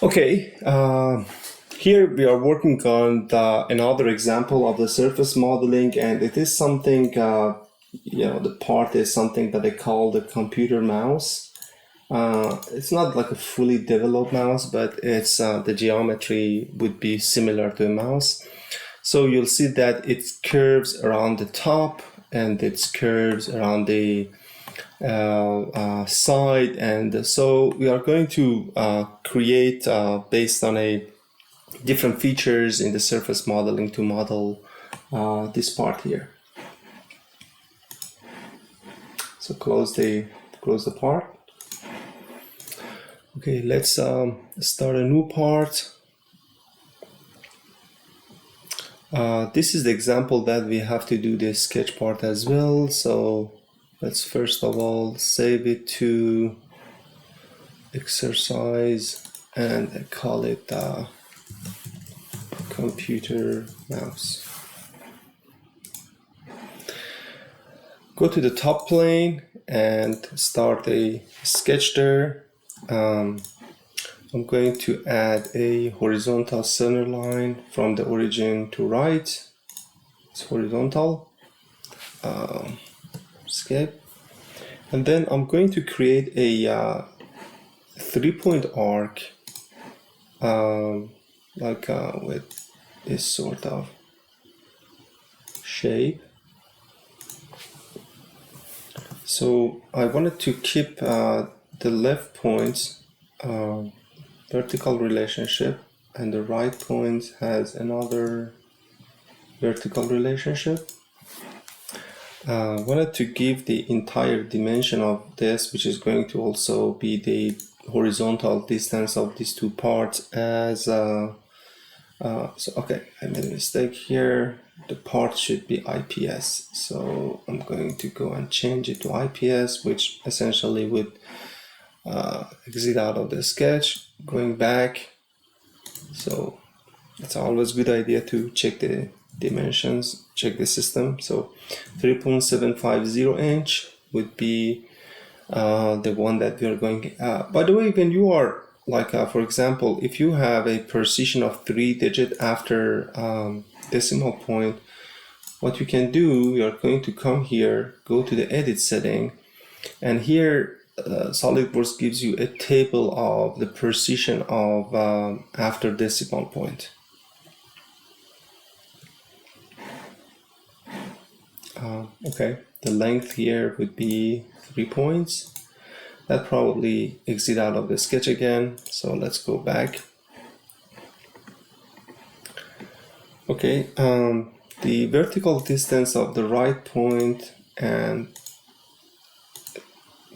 Okay, here we are working on another example of the surface modeling, and it is something, the part is something that I call the computer mouse. It's not like a fully developed mouse, but it's the geometry would be similar to a mouse. So you'll see that it curves around the top and it curves around the side, and so we are going to create based on a different features in the surface modeling to model this part here. So close the part. Okay, let's start a new part. This is the example that we have to do the sketch part as well. So let's first of all save it to exercise and call it computer mouse. Go to the top plane and start a sketch there. I'm going to add a horizontal center line from the origin to right. It's horizontal. Escape. And then I'm going to create a 3-point arc with this sort of shape. So I wanted to keep the left points vertical relationship, and the right point has another vertical relationship. Wanted to give the entire dimension of this, which is going to also be the horizontal distance of these two parts, as okay, I made a mistake here. The part should be IPS, so I'm going to go and change it to IPS, which essentially would exit out of the sketch. Going back, so it's always a good idea to check the dimensions, check the system. So 3.750 inch would be the one that we are going. By the way, when you are like, for example, if you have a precision of 3 digits after decimal point, what you can do, you are going to come here, go to the edit setting, and here SolidWorks gives you a table of the precision of after decimal point. Okay, the length here would be 3 points. That probably exit out of the sketch again, so let's go back. Okay, the vertical distance of the right point and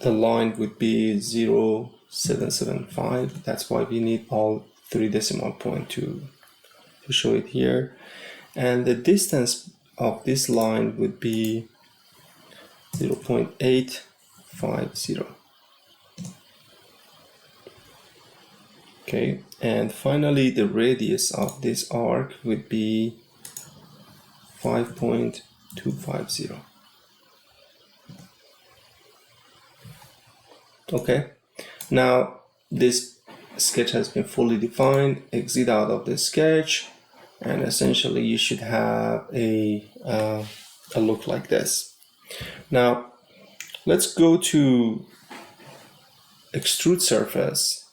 the line would be 0.775. That's why we need all 3 decimal point to show it here. And the distance of this line would be 0.850. Okay, and finally the radius of this arc would be 5.250. Okay, now this sketch has been fully defined. Exit out of the sketch, and essentially you should have a look like this. Now let's go to extrude surface,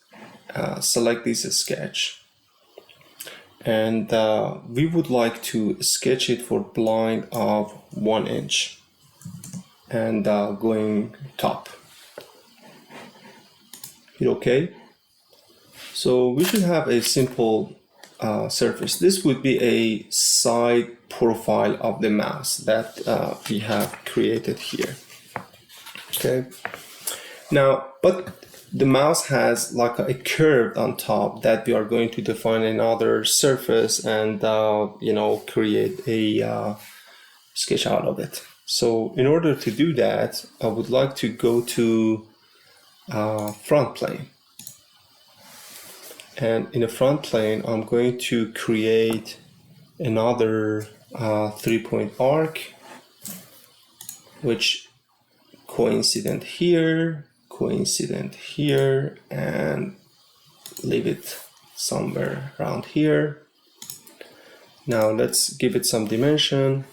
select this sketch, and we would like to sketch it for blind of 1 inch and going top. Hit OK. So we should have a simple surface. This would be a side profile of the mouse that we have created here. Okay. Now, but the mouse has like a curve on top that we are going to define another surface and create a sketch out of it. So in order to do that, I would like to go to front plane. And in the front plane, I'm going to create another 3-point arc, which coincident here, and leave it somewhere around here. Now let's give it some dimension.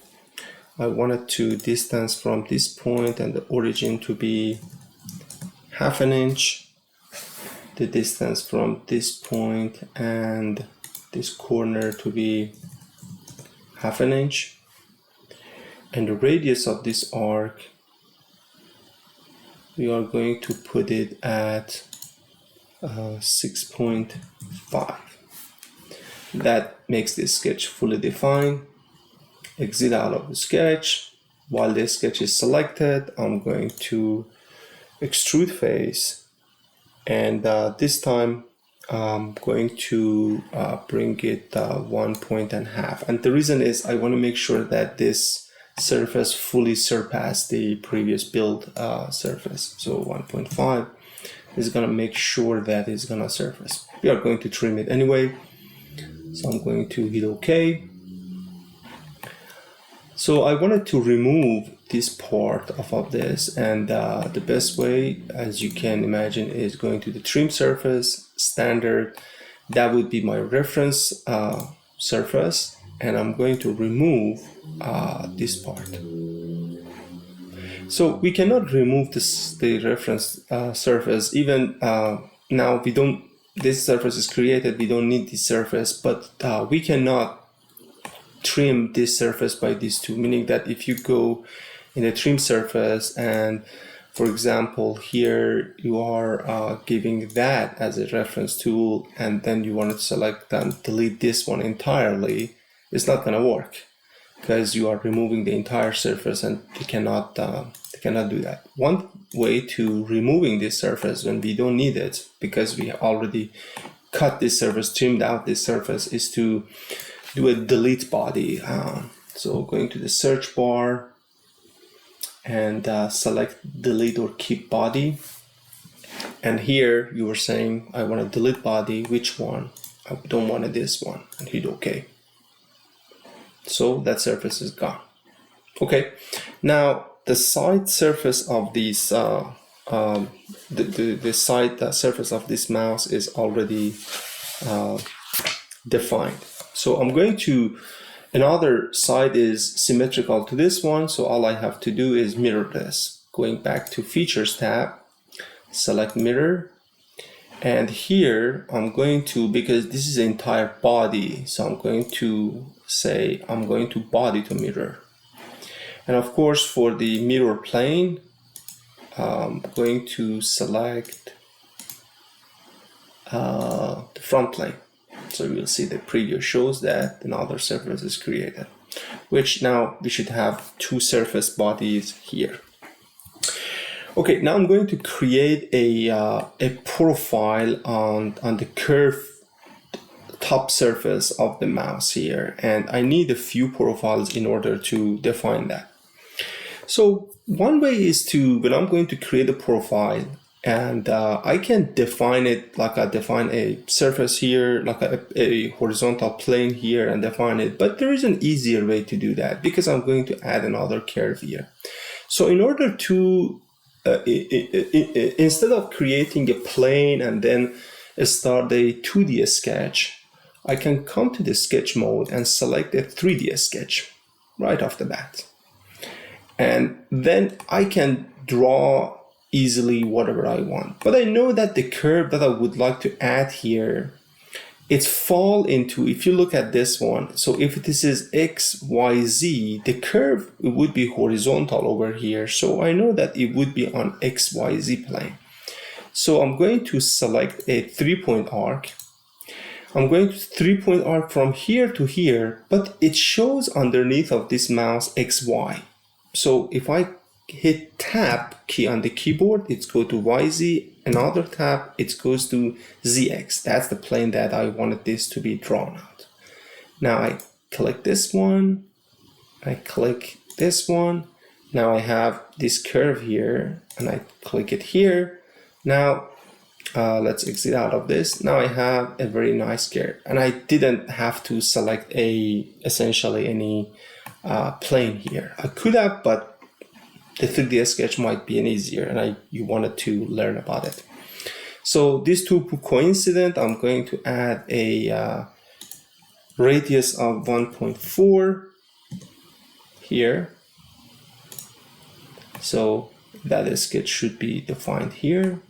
I wanted to distance from this point and the origin to be 1/2 inch. The distance from this point and this corner to be 1/2 inch. And the radius of this arc, we are going to put it at 6.5. That makes this sketch fully defined. Exit out of the sketch. While the sketch is selected, I'm going to extrude face, and this time I'm going to bring it 1.5 points. And the reason is I want to make sure that this surface fully surpass the previous build surface. So 1.5 is going to make sure that it's going to surface. We are going to trim it anyway, so I'm going to hit OK. So I wanted to remove this part of this, and the best way, as you can imagine, is going to the trim surface, standard. That would be my reference surface, and I'm going to remove this part. So we cannot remove the reference surface. Even now, this surface is created, we don't need this surface, but we cannot trim this surface by these two, meaning that if you go in a trim surface and, for example, here you are giving that as a reference tool, and then you want to select and delete this one entirely, it's not going to work because you are removing the entire surface, and you cannot do that. One way to removing this surface when we don't need it, because we already cut this surface, trimmed out this surface, is to do a delete body. So going to the search bar and select delete or keep body. And here you were saying, I want to delete body. Which one? I don't want this one, and hit OK. So that surface is gone. Okay, now the side surface of these, the side surface of this mouse is already defined. So I'm going to, another side is symmetrical to this one, so all I have to do is mirror this. Going back to Features tab, select Mirror, and here I'm going to, because this is the entire body, so I'm going to say I'm going to body to mirror. And of course for the mirror plane, I'm going to select the front plane. So you'll see the preview shows that another surface is created, which now we should have two surface bodies here. Okay, now I'm going to create a profile on the curved top surface of the mouse here, and I need a few profiles in order to define that. So one way is to, when I'm going to create a profile, and I can define it like I define a surface here, like a horizontal plane here, and define it. But there is an easier way to do that, because I'm going to add another curve here. So in order to, instead of creating a plane and then start a 2D sketch, I can come to the sketch mode and select a 3D sketch right off the bat. And then I can draw easily whatever I want. But I know that the curve that I would like to add here, it's fall into, if you look at this one, so if this is X, Y, Z, the curve, it would be horizontal over here. So I know that it would be on X, Y, Z plane. So I'm going to select a 3-point arc. I'm going to 3-point arc from here to here, but it shows underneath of this mouse X, Y. So if I hit tab key on the keyboard, it's go to YZ, another tab, it goes to ZX. That's the plane that I wanted this to be drawn out. Now I click this one, I click this one. Now I have this curve here, and I click it here. Now let's exit out of this. Now I have a very nice curve, and I didn't have to select essentially any plane here. I could have, but the 3D sketch might be an easier, and you wanted to learn about it. So these two coincident. I'm going to add a radius of 1.4 here. So that sketch should be defined here.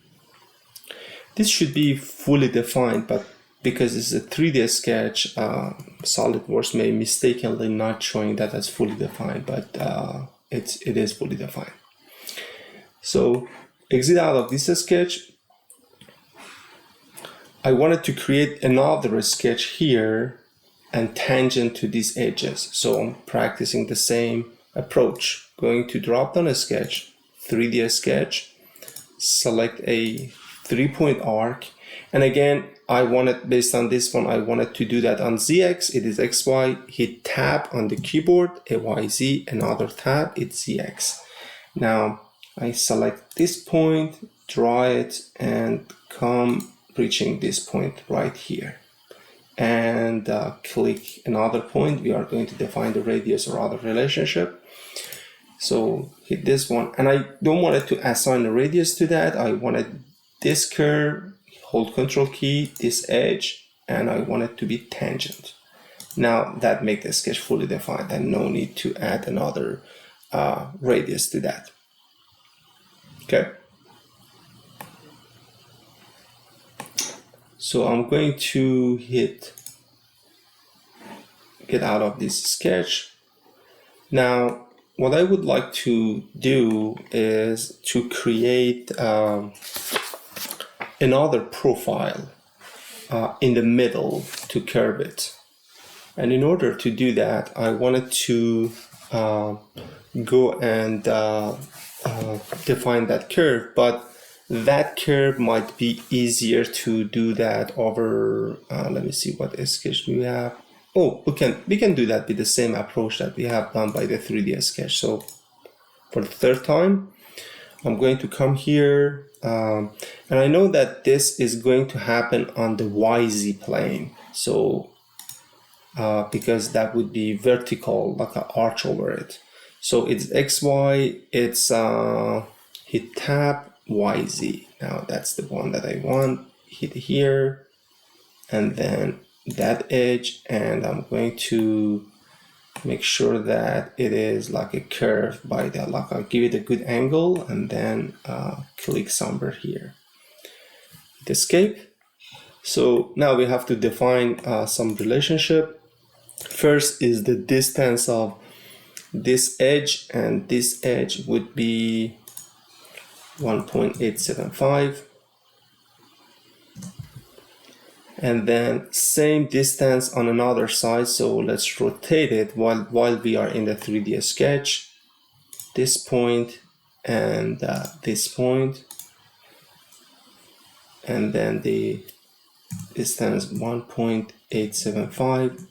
This should be fully defined, but because it's a 3D sketch, SolidWorks may mistakenly not showing that as fully defined, but it is fully defined. So exit out of this sketch. I wanted to create another sketch here and tangent to these edges. So I'm practicing the same approach. Going to drop down a sketch, 3D sketch, select a 3-point arc, and again, I wanted, based on this one, I wanted to do that on ZX. It is XY. Hit tab on the keyboard, AYZ, another tab, it's ZX. Now I select this point, draw it, and come reaching this point right here. And click another point. We are going to define the radius or other relationship. So hit this one, and I don't want it to assign a radius to that. I wanted this curve, hold Control key, this edge, and I want it to be tangent. Now that makes the sketch fully defined and no need to add another radius to that. Okay. So I'm going to get out of this sketch. Now, what I would like to do is to create another profile in the middle to curve it. And in order to do that, I wanted to go and define that curve, but that curve might be easier to do that over, let me see, what sketch do we have? Oh, we can do that with the same approach that we have done by the 3D sketch. So for the third time, I'm going to come here, and I know that this is going to happen on the YZ plane. So because that would be vertical, like an arch over it. So it's XY, it's hit tab, YZ. Now that's the one that I want. Hit here, and then that edge, and I'm going to make sure that it is like a curve by the, like I'll give it a good angle, and then click somewhere here. Hit escape. So now we have to define some relationship. First is the distance of this edge, and this edge would be 1.875, and then same distance on another side. So let's rotate it while we are in the 3D sketch, this point and this point, and then the distance 1.875,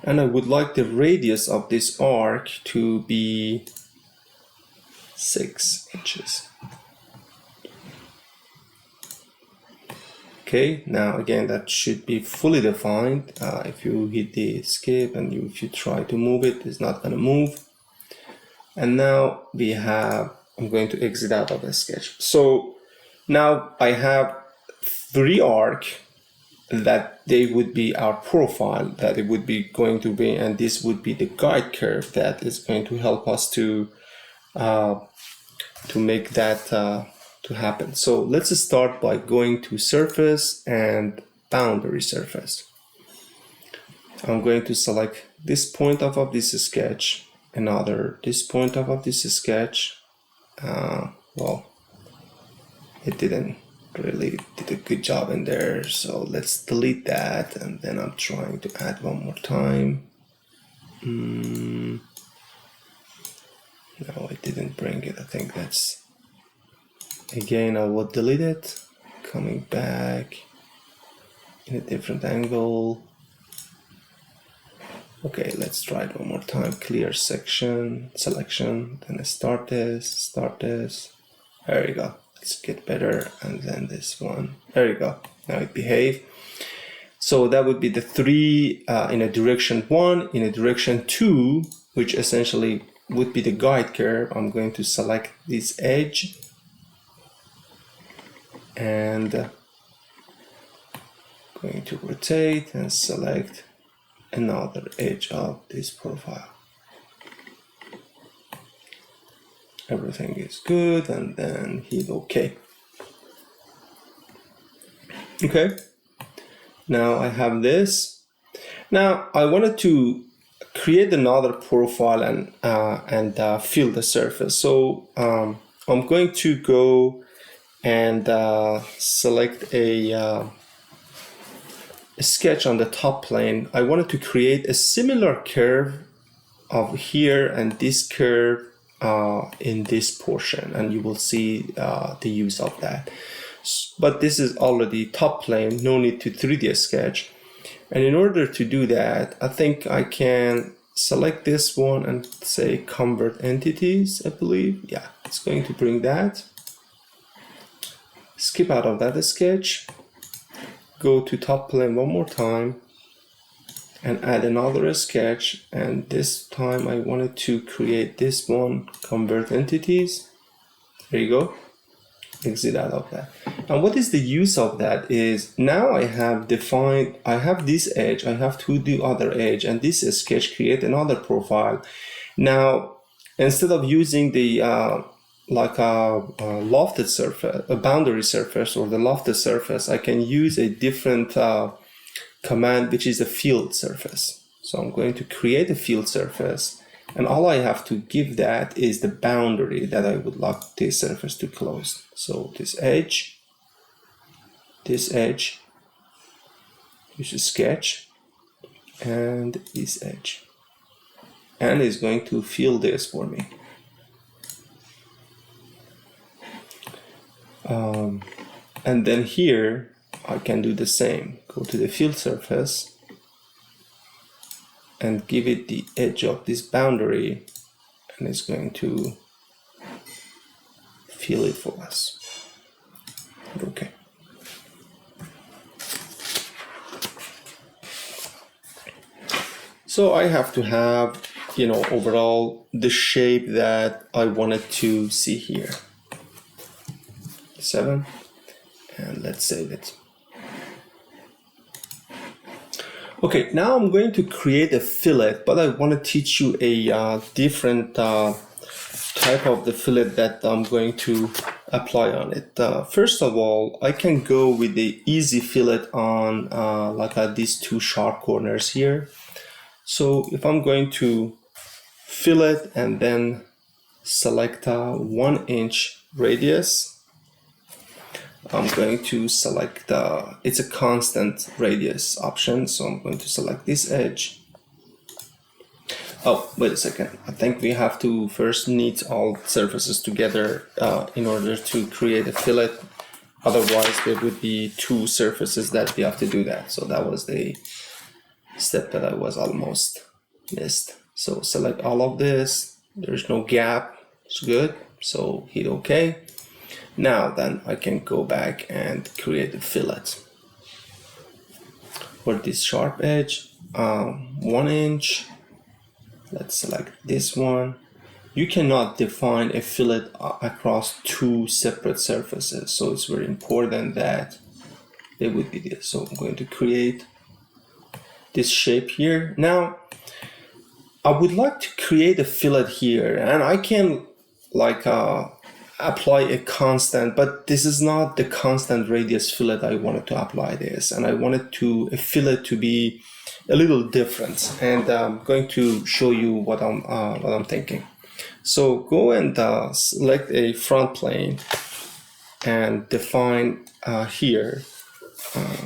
and I would like the radius of this arc to be 6 inches. Okay, now again, that should be fully defined. If you hit the escape and if you try to move it, it's not going to move. And now we have, I'm going to exit out of the sketch. So now I have 3 arcs that they would be our profile, that it would be going to be, and this would be the guide curve that is going to help us to make that to happen. So let's start by going to surface and boundary surface. I'm going to select this point of this sketch, this point of this sketch. Well, it didn't really did a good job in there, so let's delete that, and then I'm trying to add one more time. No, it didn't bring it. I think that's, again, I will delete it, coming back in a different angle. Okay, let's try it one more time. Clear section, selection, then start this. There you go. Let's get better, and then this one. There you go. Now it behaved. So that would be the 3 in a direction 1, in a direction 2, which essentially would be the guide curve. I'm going to select this edge, and going to rotate and select another edge of this profile. Everything is good, and then hit OK. Okay, now I have this. Now I wanted to create another profile and fill the surface. So I'm going to go and select a sketch on the top plane. I wanted to create a similar curve of here and this curve in this portion, and you will see the use of that. But this is already top plane, no need to 3D sketch. And in order to do that, I think I can select this one and say convert entities, I believe. Yeah, it's going to bring that. Skip out of that sketch, go to top plane one more time, and add another sketch, and this time I wanted to create this one, convert entities. There you go. Exit out of that. And what is the use of that is now I have defined, I have this edge, I have to do other edge, and this sketch create another profile. Now instead of using the like a lofted surface, a boundary surface or the lofted surface, I can use a different command, which is a field surface. So I'm going to create a field surface, and all I have to give that is the boundary that I would like this surface to close. So this edge, use a sketch, and this edge, and it's going to fill this for me. And then here I can do the same. Go to the field surface and give it the edge of this boundary, and it's going to fill it for us. Okay. So I have to have, overall the shape that I wanted to see here. 7, and let's save it. Okay, now I'm going to create a fillet, but I want to teach you a different type of the fillet that I'm going to apply on it. First of all, I can go with the easy fillet on these two sharp corners here. So if I'm going to fillet and then select a 1-inch radius, I'm going to select it's a constant radius option, so I'm going to select this edge. Oh, wait a second. I think we have to first knit all surfaces together in order to create a fillet. Otherwise, there would be two surfaces that we have to do that. So that was the step that I was almost missed. So select all of this. There's no gap. It's good. So hit OK. Now then I can go back and create a fillet for this sharp edge, 1 inch. Let's select this one. You cannot define a fillet across two separate surfaces, so it's very important that they would be this. So I'm going to create this shape here. Now I would like to create a fillet here, and I can apply a constant, but this is not the constant radius fillet I wanted to apply this, and I wanted a fillet to be a little different, and I'm going to show you what I'm thinking. So go and select a front plane and define here.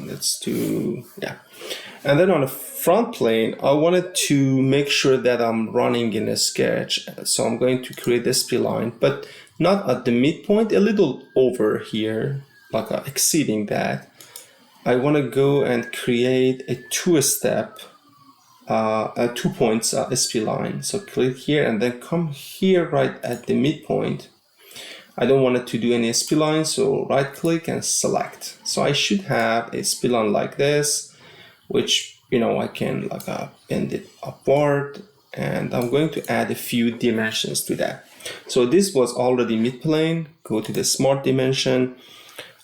Let's do, yeah. And then on the front plane, I wanted to make sure that I'm running in a sketch. So I'm going to create this spline, but not at the midpoint, a little over here, exceeding that. I want to go and create a two-step, 2 points spline. So click here and then come here right at the midpoint. I don't want it to do any spline, so right click and select. So I should have a spline like this, which I can bend it upward, and I'm going to add a few dimensions to that. So this was already mid plane. Go to the smart dimension.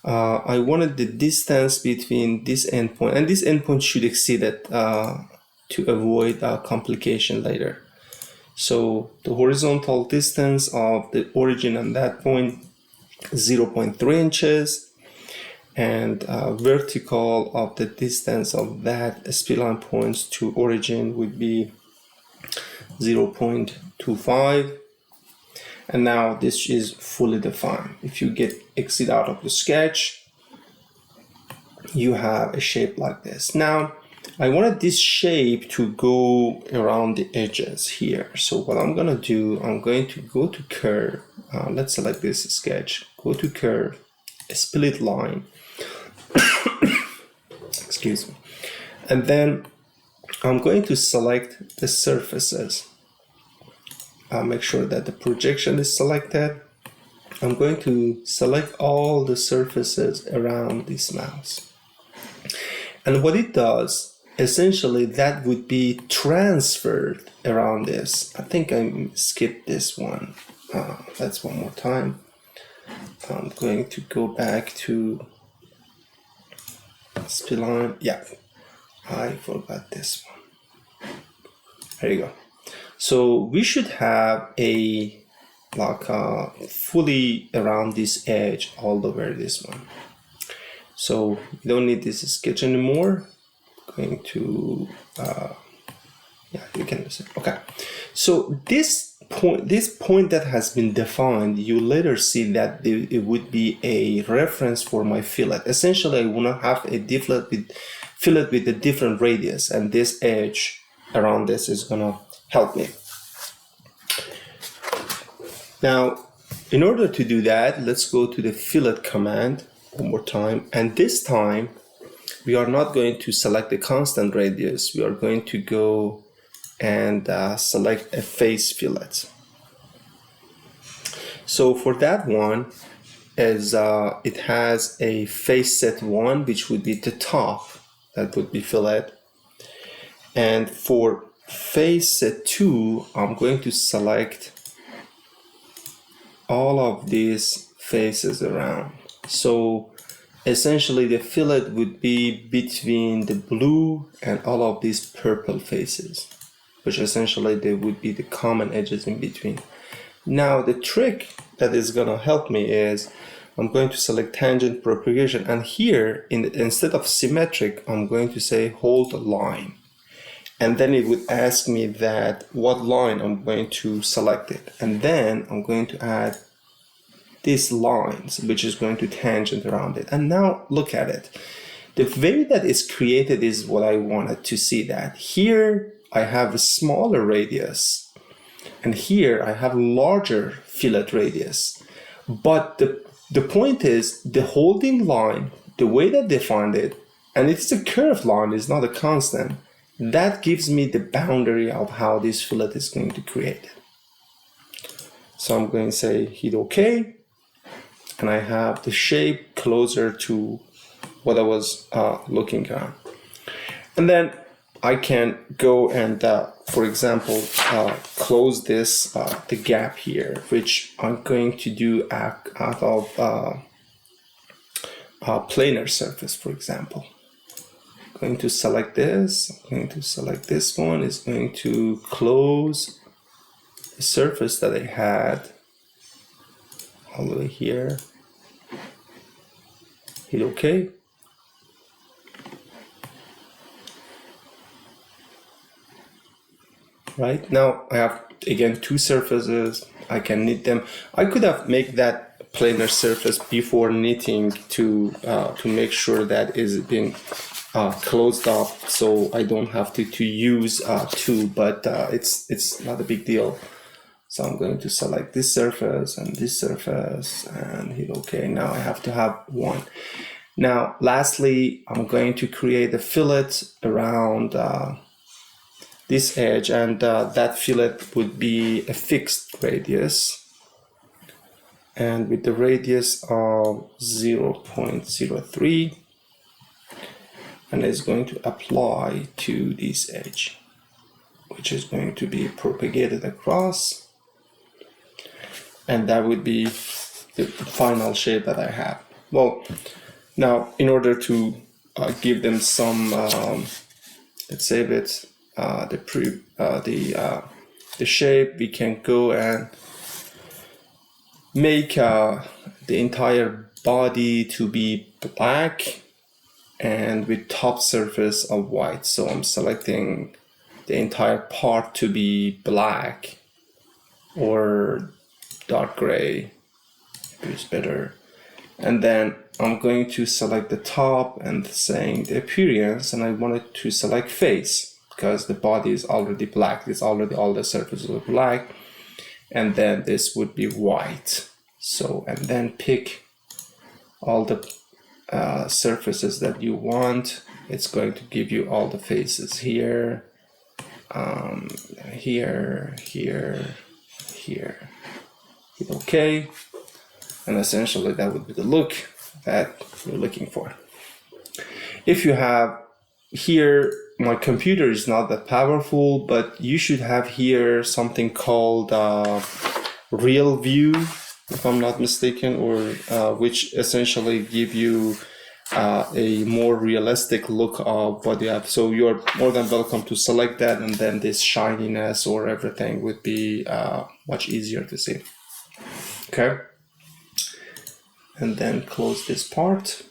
I wanted the distance between this endpoint, and this endpoint should exceed it to avoid complication later. So the horizontal distance of the origin and that point, 0.3 inches, and vertical of the distance of that spline points to origin would be 0.25. And now this is fully defined. If you exit out of the sketch, you have a shape like this. Now, I wanted this shape to go around the edges here. So what I'm gonna do, I'm going to go to curve. Let's select this sketch. Go to curve, a split line. Excuse me. And then I'm going to select the surfaces. Make sure that the projection is selected. I'm going to select all the surfaces around this mouse. And what it does, essentially, that would be transferred around this. I think I skipped this one. Let's one more time. I'm going to go back to spline. Yeah, I forgot this one. There you go. So we should have a fully around this edge all over this one. So we don't need this sketch anymore. Going to yeah, you can use it. Okay. So this point that has been defined, you later see that it would be a reference for my fillet. Essentially, I want to have a fillet with a different radius, and this edge around this is gonna help me. Now, in order to do that, let's go to the fillet command one more time. And this time, we are not going to select the constant radius. We are going to go and select a face fillet. So for that one, as it has a face set 1, which would be the top, that would be fillet. And for face set 2, I'm going to select all of these faces around. So essentially the fillet would be between the blue and all of these purple faces, which essentially they would be the common edges in between. Now the trick that is gonna help me is I'm going to select tangent propagation, and here instead of symmetric, I'm going to say hold line. And then it would ask me that what line I'm going to select it. And then I'm going to add these lines, which is going to tangent around it. And now look at it. The way that is created is what I wanted to see that. Here I have a smaller radius, and here I have larger fillet radius. But the point is the holding line, the way that they find it, and it's a curved line, it's not a constant. That gives me the boundary of how this fillet is going to create. So I'm going to say hit OK, and I have the shape closer to what I was looking at. And then I can go and, for example, close this, the gap here, which I'm going to do out of planar surface, for example. Going to select this, I'm going to select this one, is going to close the surface that I had all the way here, hit OK. Right, now I have again two surfaces, I can knit them. I could have made that planar surface before knitting to make sure that is being closed off, so I don't have to use two, but it's not a big deal. So I'm going to select this surface and this surface and hit OK. Now I have to have one. Now lastly, I'm going to create a fillet around this edge, and that fillet would be a fixed radius, and with the radius of 0.03, and it's going to apply to this edge, which is going to be propagated across, and that would be the final shape that I have. Well, now in order to give them some, let's save it, the shape, we can go and make the entire body to be black and with top surface of white. So I'm selecting the entire part to be black or dark gray, is better. And then I'm going to select the top and saying the appearance, and I wanted to select face because the body is already black. It's already all the surfaces are black. And then this would be white. So, and then pick all the surfaces that you want. It's going to give you all the faces here, here, here, here. Hit OK. And essentially that would be the look that you're looking for. If you have here, my computer is not that powerful, but you should have here something called Real View, if I'm not mistaken, or which essentially give you a more realistic look of what you have. So you're more than welcome to select that, and then this shininess or everything would be much easier to see. Okay. And then close this part.